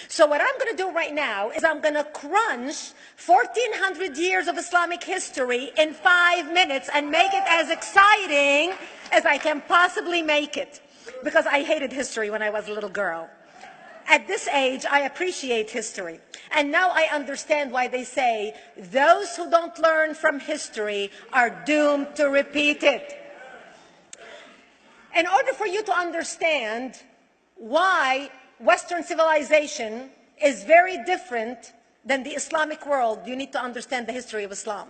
So what I'm going to do right now is I'm going to crunch 1,400 years of Islamic history in 5 minutes and make it as exciting as I can possibly make it. Because I hated history when I was a little girl. At this age, I appreciate history. And now I understand why they say those who don't learn from history are doomed to repeat it. In order for you to understand why Western civilization is very different than the Islamic world, you need to understand the history of Islam.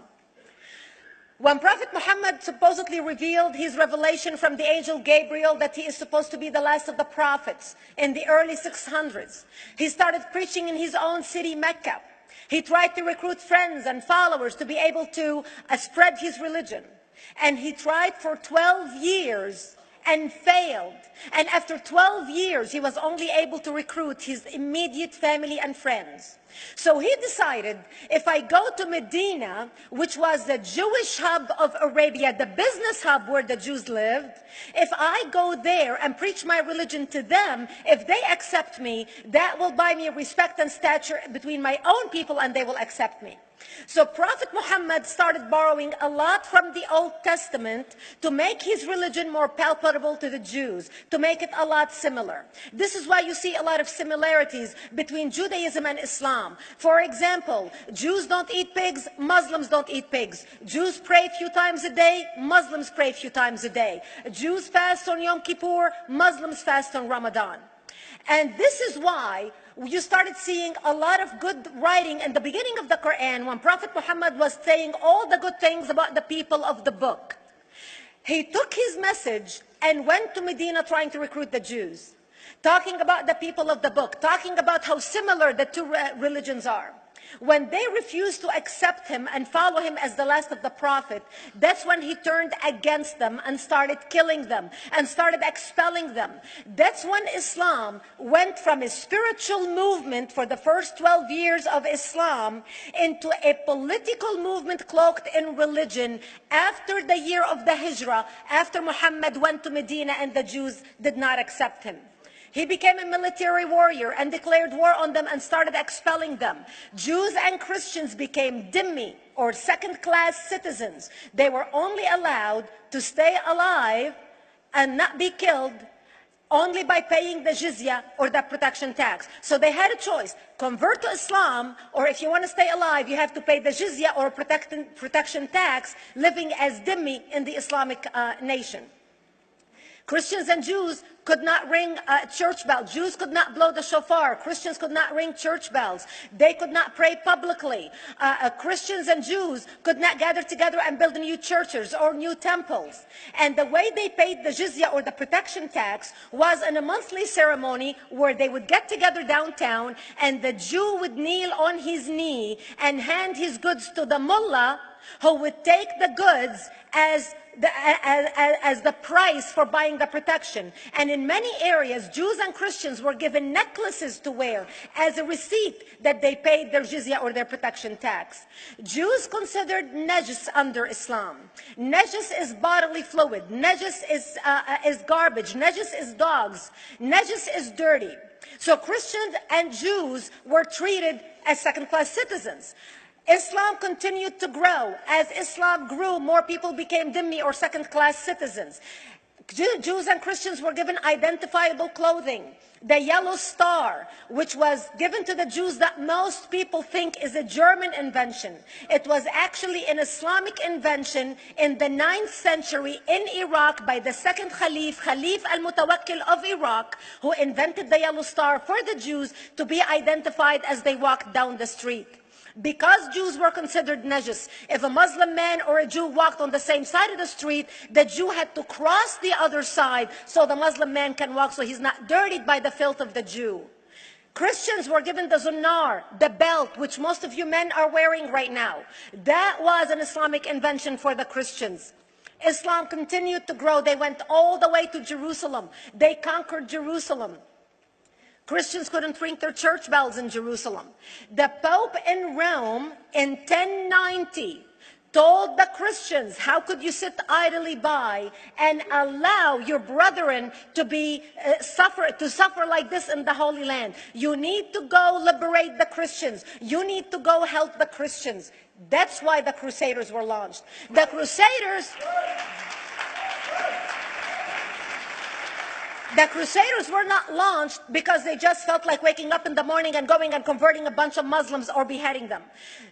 When Prophet Muhammad supposedly revealed his revelation from the angel Gabriel that he is supposed to be the last of the prophets in the early 600s, he started preaching in his own city, Mecca. He tried to recruit friends and followers to be able to spread his religion. And he tried for 12 years and failed. And after 12 years, he was only able to recruit his immediate family and friends. So he decided, if I go to Medina, which was the Jewish hub of Arabia, the business hub where the Jews lived, if I go there and preach my religion to them, if they accept me, that will buy me respect and stature between my own people, and they will accept me. So Prophet Muhammad started borrowing a lot from the Old Testament to make his religion more palpable to the Jews, to make it a lot similar. This is why you see a lot of similarities between Judaism and Islam. For example, Jews don't eat pigs, Muslims don't eat pigs. Jews pray a few times a day, Muslims pray a few times a day. Jews fast on Yom Kippur, Muslims fast on Ramadan. And this is why you started seeing a lot of good writing in the beginning of the Quran when Prophet Muhammad was saying all the good things about the people of the book. He took his message and went to Medina trying to recruit the Jews, talking about the people of the book, talking about how similar the two religions are. When they refused to accept him and follow him as the last of the prophet, that's when he turned against them and started killing them and started expelling them. That's when Islam went from a spiritual movement for the first 12 years of Islam into a political movement cloaked in religion after the year of the Hijrah, after Muhammad went to Medina and the Jews did not accept him. He became a military warrior and declared war on them and started expelling them. Jews and Christians became dhimmi, or second-class citizens. They were only allowed to stay alive and not be killed only by paying the jizya, or the protection tax. So they had a choice: convert to Islam, or if you want to stay alive, you have to pay the jizya or protection tax, living as dhimmi in the Islamic nation. Christians and Jews could not ring church bells. Jews could not blow the shofar. Christians could not ring church bells. They could not pray publicly. Christians and Jews could not gather together and build new churches or new temples. And the way they paid the jizya, or the protection tax, was in a monthly ceremony where they would get together downtown and the Jew would kneel on his knee and hand his goods to the mullah, who would take the goods as the price for buying the protection. And in many areas, Jews and Christians were given necklaces to wear as a receipt that they paid their jizya, or their protection tax. Jews considered najis under Islam. Najis is bodily fluid. Najis is garbage. Najis is dogs. Najis is dirty. So Christians and Jews were treated as second-class citizens. Islam continued to grow. As Islam grew, more people became dhimmi, or second-class citizens. Jews and Christians were given identifiable clothing. The yellow star, which was given to the Jews, that most people think is a German invention. It was actually an Islamic invention in the 9th century in Iraq by the second Khalif al-Mutawakkil of Iraq, who invented the yellow star for the Jews to be identified as they walked down the street. Because Jews were considered najis, if a Muslim man or a Jew walked on the same side of the street, the Jew had to cross the other side so the Muslim man can walk, so he's not dirtied by the filth of the Jew. Christians were given the zunnar, the belt, which most of you men are wearing right now. That was an Islamic invention for the Christians. Islam continued to grow. They went all the way to Jerusalem. They conquered Jerusalem. Christians couldn't ring their church bells in Jerusalem. The Pope in Rome in 1090 told the Christians, how could you sit idly by and allow your brethren to suffer like this in the Holy Land? You need to go liberate the Christians. You need to go help the Christians. That's why the Crusaders were launched. The Crusaders were not launched because they just felt like waking up in the morning and going and converting a bunch of Muslims or beheading them.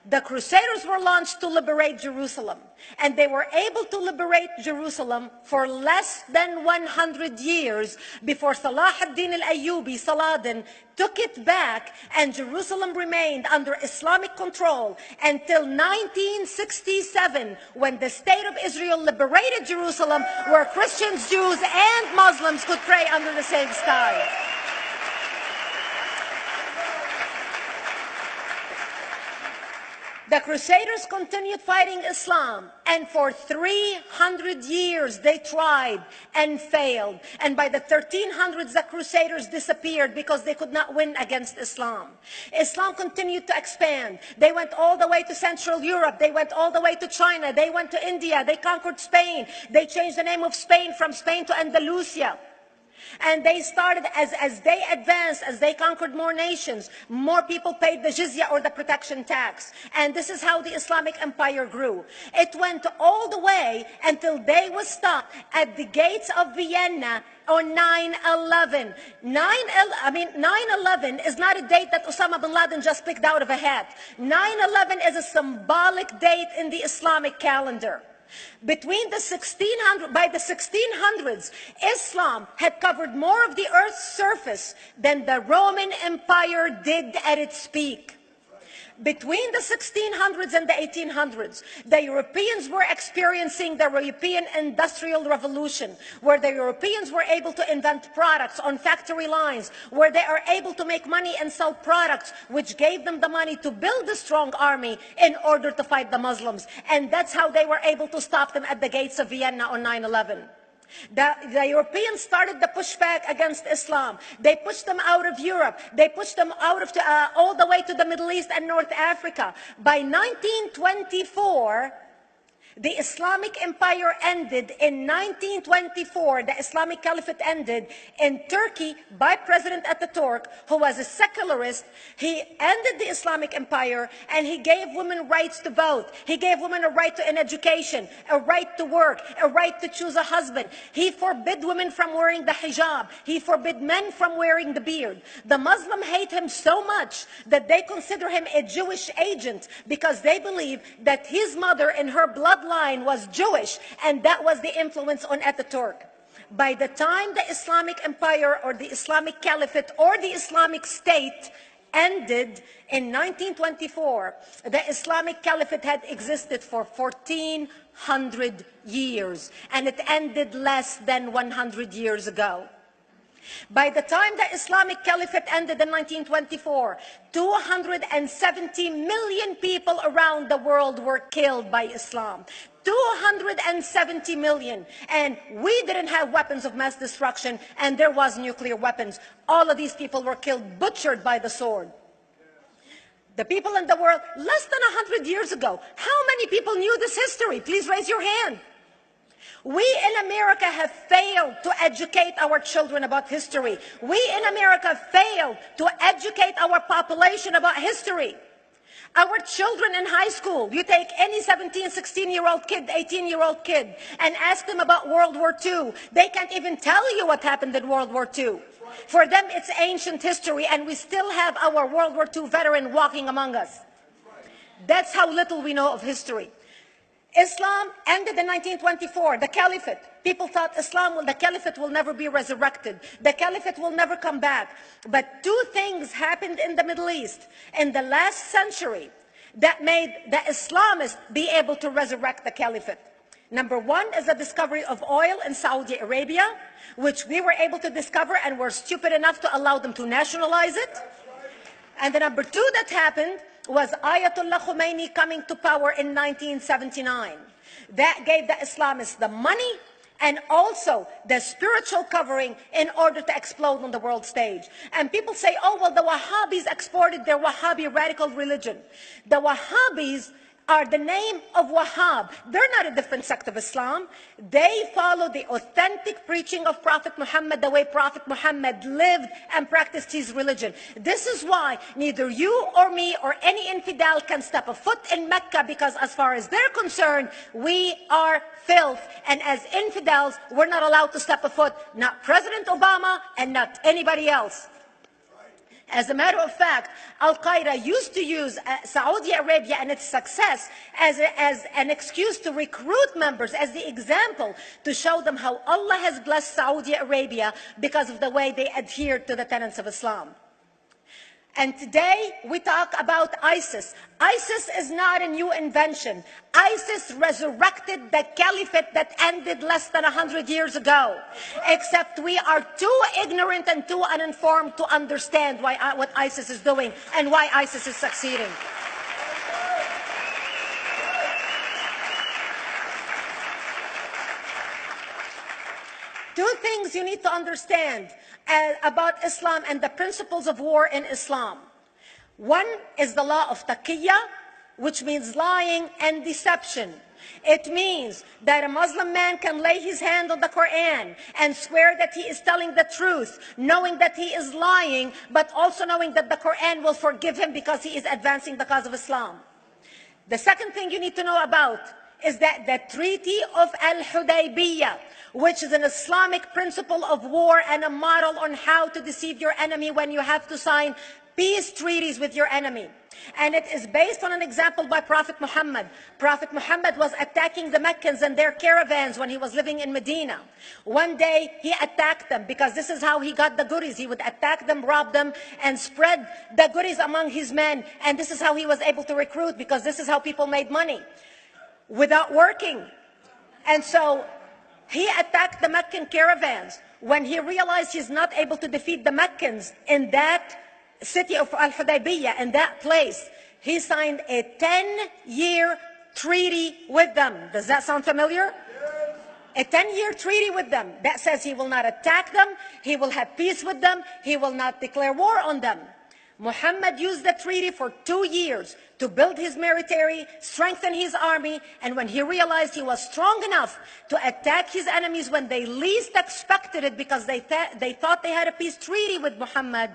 The Crusaders were launched to liberate Jerusalem. And they were able to liberate Jerusalem for less than 100 years before Salah ad-Din al-Ayyubi, Saladin, took it back, and Jerusalem remained under Islamic control until 1967, when the State of Israel liberated Jerusalem, where Christians, Jews, and Muslims could pray under the same sky. The Crusaders continued fighting Islam, and for 300 years they tried and failed. And by the 1300s, the Crusaders disappeared because they could not win against Islam. Islam continued to expand. They went all the way to Central Europe. They went all the way to China. They went to India. They conquered Spain. They changed the name of Spain from Spain to Andalusia. And they started, as they advanced, as they conquered more nations, more people paid the jizya, or the protection tax. And this is how the Islamic Empire grew. It went all the way until they was stopped at the gates of Vienna on 9/11. 9/11 is not a date that Osama bin Laden just picked out of a hat. 9/11 is a symbolic date in the Islamic calendar. By the 1600s, Islam had covered more of the earth's surface than the Roman Empire did at its peak. Between the 1600s and the 1800s, the Europeans were experiencing the European Industrial Revolution, where the Europeans were able to invent products on factory lines, where they are able to make money and sell products, which gave them the money to build a strong army in order to fight the Muslims. And that's how they were able to stop them at the gates of Vienna on 9/11. The Europeans started the pushback against Islam. They pushed them out of Europe. They pushed them out of all the way to the Middle East and North Africa. By 1924, the Islamic Empire ended. In 1924, the Islamic Caliphate ended in Turkey by President Ataturk, who was a secularist. He ended the Islamic Empire, and he gave women rights to vote. He gave women a right to an education, a right to work, a right to choose a husband. He forbid women from wearing the hijab. He forbid men from wearing the beard. The Muslims hate him so much that they consider him a Jewish agent, because they believe that his mother in her bloodline was Jewish, and that was the influence on Ataturk. By the time the Islamic Empire, or the Islamic Caliphate, or the Islamic State ended in 1924, the Islamic Caliphate had existed for 1400 years, and it ended less than 100 years ago. By the time the Islamic Caliphate ended in 1924, 270 million people around the world were killed by Islam. 270 million. And we didn't have weapons of mass destruction, and there was nuclear weapons. All of these people were killed, butchered by the sword. The people in the world, less than 100 years ago, how many people knew this history? Please raise your hand. We in America have failed to educate our children about history. We in America failed to educate our population about history. Our children in high school, you take any 17, 16-year-old kid, 18-year-old kid, and ask them about World War II. They can't even tell you what happened in World War II. For them, it's ancient history, and we still have our World War II veteran walking among us. That's how little we know of history. Islam ended in 1924, the Caliphate. People thought the Caliphate will never be resurrected. The Caliphate will never come back. But two things happened in the Middle East in the last century that made the Islamists be able to resurrect the Caliphate. Number one is the discovery of oil in Saudi Arabia, which we were able to discover and were stupid enough to allow them to nationalize it. And the number two that happened was Ayatollah Khomeini coming to power in 1979. That gave the Islamists the money and also the spiritual covering in order to explode on the world stage. And people say, oh, well, the Wahhabis exported their Wahhabi radical religion. The Wahhabis are the name of Wahhab. They're not a different sect of Islam. They follow the authentic preaching of Prophet Muhammad, the way Prophet Muhammad lived and practiced his religion. This is why neither you or me or any infidel can step a foot in Mecca, because as far as they're concerned, we are filth. And as infidels, we're not allowed to step a foot, not President Obama and not anybody else. As a matter of fact, Al-Qaeda used to use Saudi Arabia and its success as an excuse to recruit members, as the example to show them how Allah has blessed Saudi Arabia because of the way they adhere to the tenets of Islam. And today we talk about ISIS. ISIS is not a new invention. ISIS resurrected the caliphate that ended less than 100 years ago. Except we are too ignorant and too uninformed to understand what ISIS is doing and why ISIS is succeeding. Two things you need to understand about Islam and the principles of war in Islam. One is the law of taqiyya, which means lying and deception. It means that a Muslim man can lay his hand on the Quran and swear that he is telling the truth, knowing that he is lying, but also knowing that the Quran will forgive him because he is advancing the cause of Islam. The second thing you need to know about is that the Treaty of Al-Hudaybiyah, which is an Islamic principle of war and a model on how to deceive your enemy when you have to sign peace treaties with your enemy. And it is based on an example by Prophet Muhammad. Prophet Muhammad was attacking the Meccans and their caravans when he was living in Medina. One day he attacked them because this is how he got the goodies. He would attack them, rob them, and spread the goodies among his men. And this is how he was able to recruit, because this is how people made money without working. And so he attacked the Meccan caravans. When he realized he's not able to defeat the Meccans in that city of Al-Hudaybiyah, in that place, he signed a 10-year treaty with them. Does that sound familiar? A 10-year treaty with them that says he will not attack them, he will have peace with them, he will not declare war on them. Muhammad used the treaty for 2 years to build his military, strengthen his army, and when he realized he was strong enough to attack his enemies when they least expected it, because they thought they had a peace treaty with Muhammad,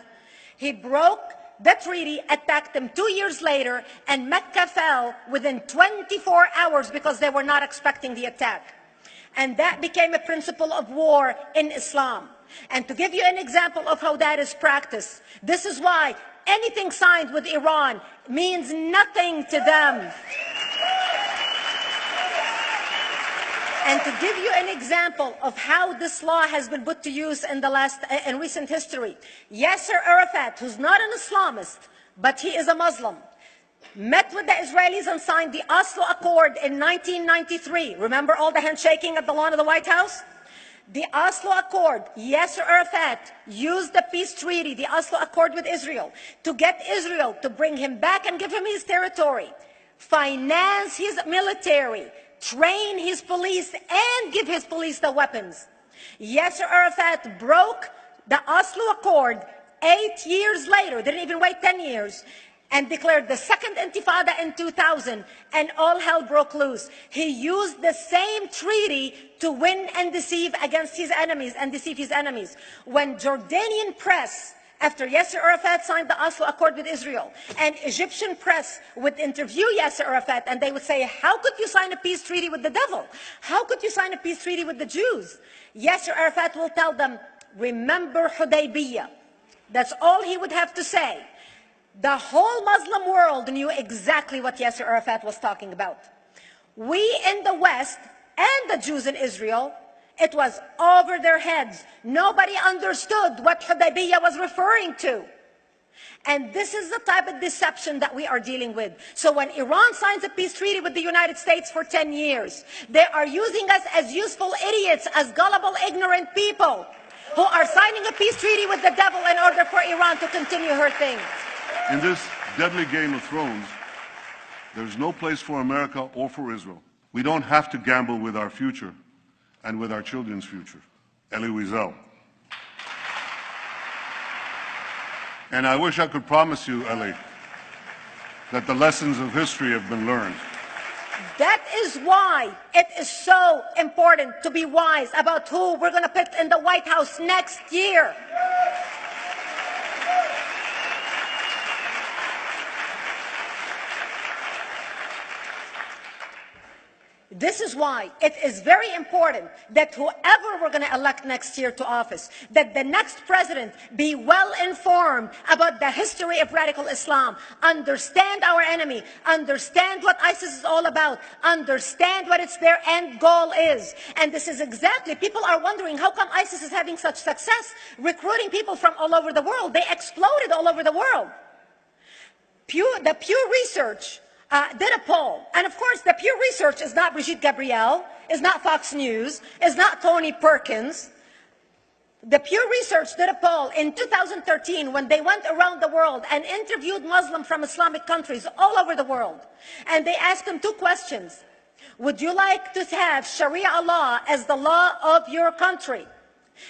he broke the treaty, attacked them 2 years later, and Mecca fell within 24 hours because they were not expecting the attack. And that became a principle of war in Islam. And to give you an example of how that is practiced, this is why anything signed with Iran means nothing to them. And to give you an example of how this law has been put to use in recent history, Yasser Arafat, who's not an Islamist, but he is a Muslim, met with the Israelis and signed the Oslo Accord in 1993. Remember all the handshaking at the lawn of the White House? The Oslo Accord, Yasser Arafat used the peace treaty, the Oslo Accord with Israel, to get Israel to bring him back and give him his territory, finance his military, train his police, and give his police the weapons. Yasser Arafat broke the Oslo Accord 8 years later, didn't even wait 10 years, and declared the second intifada in 2000, and all hell broke loose. He used the same treaty to win and deceive against his enemies and deceive his enemies. When Jordanian press, after Yasser Arafat signed the Oslo Accord with Israel, and Egyptian press would interview Yasser Arafat, and they would say, how could you sign a peace treaty with the devil? How could you sign a peace treaty with the Jews? Yasser Arafat will tell them, remember Hudaybiyah. That's all he would have to say. The whole Muslim world knew exactly what Yasser Arafat was talking about. We in the West and the Jews in Israel, it was over their heads. Nobody understood what Hudaybiyah was referring to. And this is the type of deception that we are dealing with. So when Iran signs a peace treaty with the United States for 10 years, they are using us as useful idiots, as gullible, ignorant people who are signing a peace treaty with the devil in order for Iran to continue her thing. In this deadly game of thrones, there's no place for America or for Israel. We don't have to gamble with our future and with our children's future. Elie Wiesel. And I wish I could promise you, Elie, that the lessons of history have been learned. That is why it is so important to be wise about who we're going to put in the White House next year. This is why it is very important that whoever we're going to elect next year to office, that the next president be well informed about the history of radical Islam, understand our enemy, understand what ISIS is all about, understand what their end goal is. And this is exactly, people are wondering how come ISIS is having such success recruiting people from all over the world. They exploded all over the world. The Pew Research did a poll. And of course, the Pew Research is not Brigitte Gabriel, is not Fox News, is not Tony Perkins. The Pew Research did a poll in 2013 when they went around the world and interviewed Muslims from Islamic countries all over the world. And they asked them two questions. Would you like to have Sharia law as the law of your country?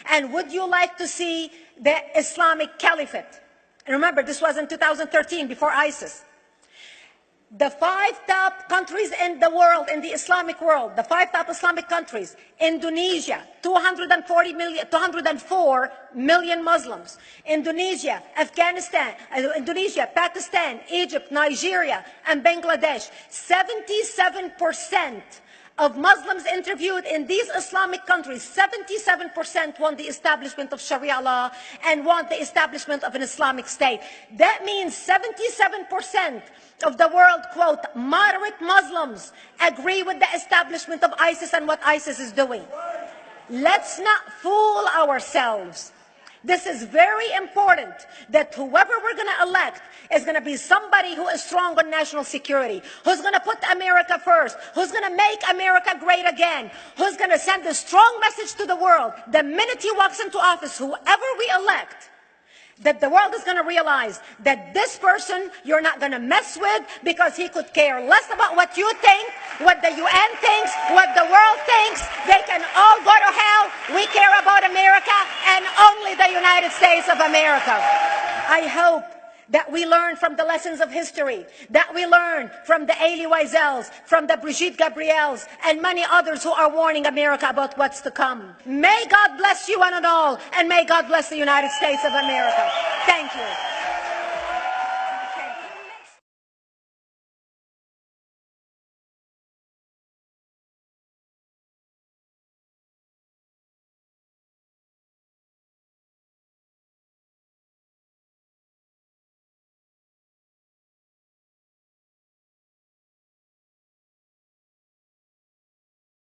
And would you like to see the Islamic Caliphate? And remember, this was in 2013, before ISIS. The 5 top countries in the world, in the Islamic world, the 5 top Islamic countries: Indonesia, 204 million Muslims; Indonesia, Afghanistan, Indonesia, Pakistan, Egypt, Nigeria, and Bangladesh. 77% of Muslims interviewed in these Islamic countries, 77% want the establishment of Sharia law and want the establishment of an Islamic state. That means 77% of the world, quote, moderate Muslims agree with the establishment of ISIS and what ISIS is doing. Let's not fool ourselves. This is very important, that whoever we're going to elect is going to be somebody who is strong on national security, who's going to put America first, who's going to make America great again, who's going to send a strong message to the world. The minute he walks into office, whoever we elect, that the world is going to realize that this person you're not going to mess with, because he could care less about what you think, what the UN thinks, what the world thinks. They can all go to hell. We care about America and only the United States of America. I hope that we learn from the lessons of history, that we learn from the Elie Wiesels, from the Brigitte Gabriels, and many others who are warning America about what's to come. May God bless you one and all, and may God bless the United States of America. Thank you.